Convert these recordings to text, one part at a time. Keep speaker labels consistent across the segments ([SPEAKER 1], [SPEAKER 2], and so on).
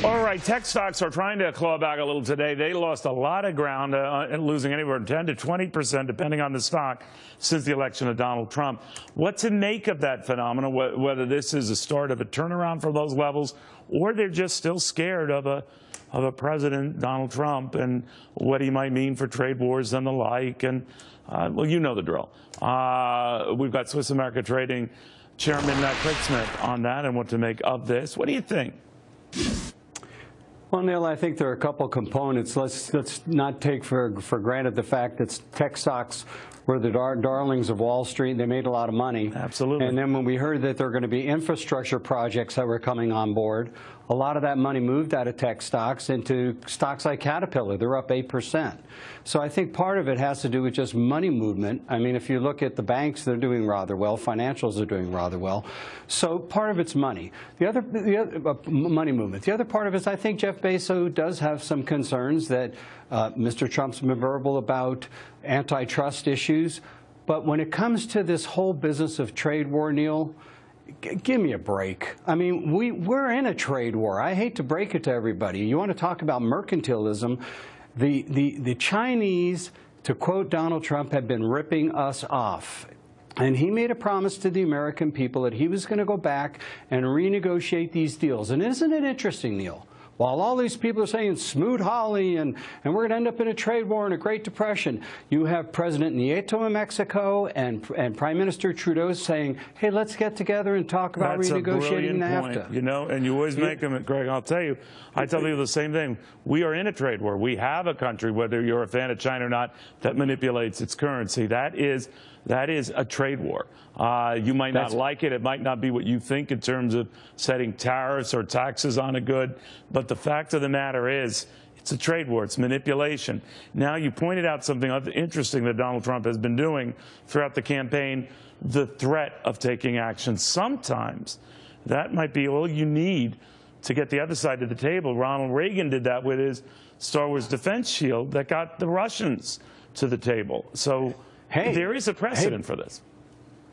[SPEAKER 1] All right, tech stocks are trying to claw back a little today. They lost a lot of ground, losing anywhere from 10 to 20%, depending on the stock, since the election of Donald Trump. What to make of that phenomenon, whether this is a start of a turnaround from those levels, or they're just still scared of a President, Donald Trump, and what he might mean for trade wars and the like. And, well, you know the drill. We've got Swiss America Trading Chairman Craig Smith on that and what to make of this. What do you think?
[SPEAKER 2] Well, Neil, I think there are a couple components. Let's not take for granted the fact that tech stocks were the darlings of Wall Street. They made a lot of money.
[SPEAKER 1] Absolutely.
[SPEAKER 2] And then when we heard that there were going to be infrastructure projects that were coming on board, a lot of that money moved out of tech stocks into stocks like Caterpillar. They're up 8%. So I think part of it has to do with just money movement. I mean, if you look at the banks, they're doing rather well. Financials are doing rather well. So part of it's money. The other money movement. The other part of it is I think Jeff Bezos does have some concerns that Mr. Trump's been verbal about antitrust issues. But when it comes to this whole business of trade war, Neil, give me a break. I mean, we're in a trade war. I hate to break it to everybody. You want to talk about mercantilism. The Chinese, to quote Donald Trump, have been ripping us off. And he made a promise to the American people that he was going to go back and renegotiate these deals. And isn't it interesting, Neil? While all these people are saying Smoot Hawley and we're going to end up in a trade war and a Great Depression, you have President Nieto in Mexico and Prime Minister Trudeau saying, hey, let's get together and talk about renegotiating NAFTA.
[SPEAKER 1] Point, you know, and you always make them, Greg, I'll tell you, I tell you the same thing. We are in a trade war. We have a country, whether you're a fan of China or not, that manipulates its currency. That is a trade war. You might not like it. It might not be what you think in terms of setting tariffs or taxes on a good. But the fact of the matter is, it's a trade war. It's manipulation. Now, you pointed out something interesting that Donald Trump has been doing throughout the campaign, the threat of taking action. Sometimes that might be all you need to get the other side of the table. Ronald Reagan did that with his Star Wars defense shield that got the Russians to the table. So there is a precedent for this.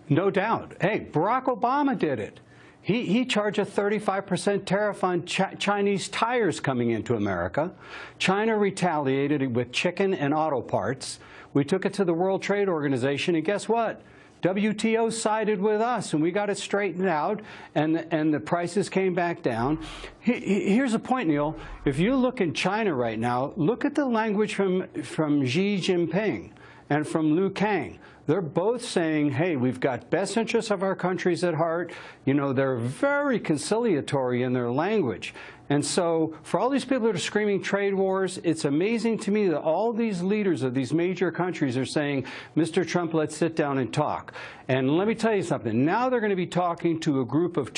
[SPEAKER 2] No doubt. Hey, Barack Obama did it. He charged a 35% tariff on Chinese tires coming into America. China retaliated with chicken and auto parts. We took it to the World Trade Organization, and guess what? WTO sided with us, and we got it straightened out, and the prices came back down. Here's the point, Neil. If you look in China right now, look at the language from Xi Jinping and from Liu Kang. They're both saying, hey, we've got best interests of our countries at heart. You know, they're very conciliatory in their language. And so for all these people that are screaming trade wars, it's amazing to me that all these leaders of these major countries are saying, Mr. Trump, let's sit down and talk. And let me tell you something. Now they're going to be talking to a group of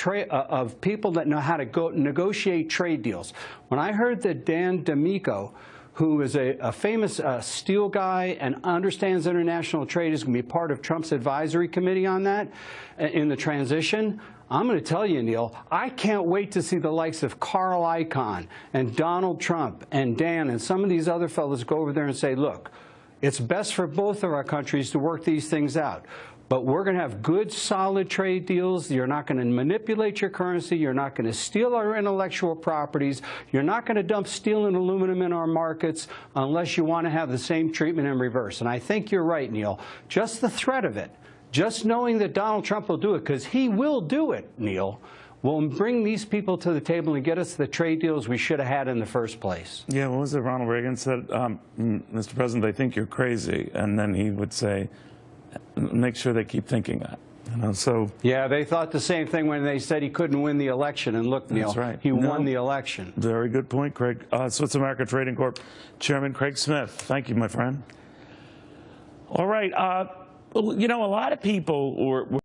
[SPEAKER 2] people that know how to negotiate trade deals. When I heard that Dan D'Amico, who is a famous steel guy and understands international trade, is going to be part of Trump's advisory committee on that in the transition. I'm going to tell you, Neil, I can't wait to see the likes of Carl Icahn and Donald Trump and Dan and some of these other fellows go over there and say, look, it's best for both of our countries to work these things out. But we're going to have good, solid trade deals. You're not going to manipulate your currency. You're not going to steal our intellectual properties. You're not going to dump steel and aluminum in our markets unless you want to have the same treatment in reverse. And I think you're right, Neil. Just the threat of it, just knowing that Donald Trump will do it, because he will do it, Neil, will bring these people to the table and get us the trade deals we should have had in the first place.
[SPEAKER 1] Yeah, what was it Ronald Reagan said? Mr. President, they think you're crazy. And then he would say, make sure they keep thinking that. You know, so
[SPEAKER 2] yeah, they thought the same thing when they said he couldn't win the election. And look, Neil, he won the election.
[SPEAKER 1] Very good point, Craig. Swiss America Trading Corp Chairman Craig Smith. Thank you, my friend. All right. You know, a lot of people were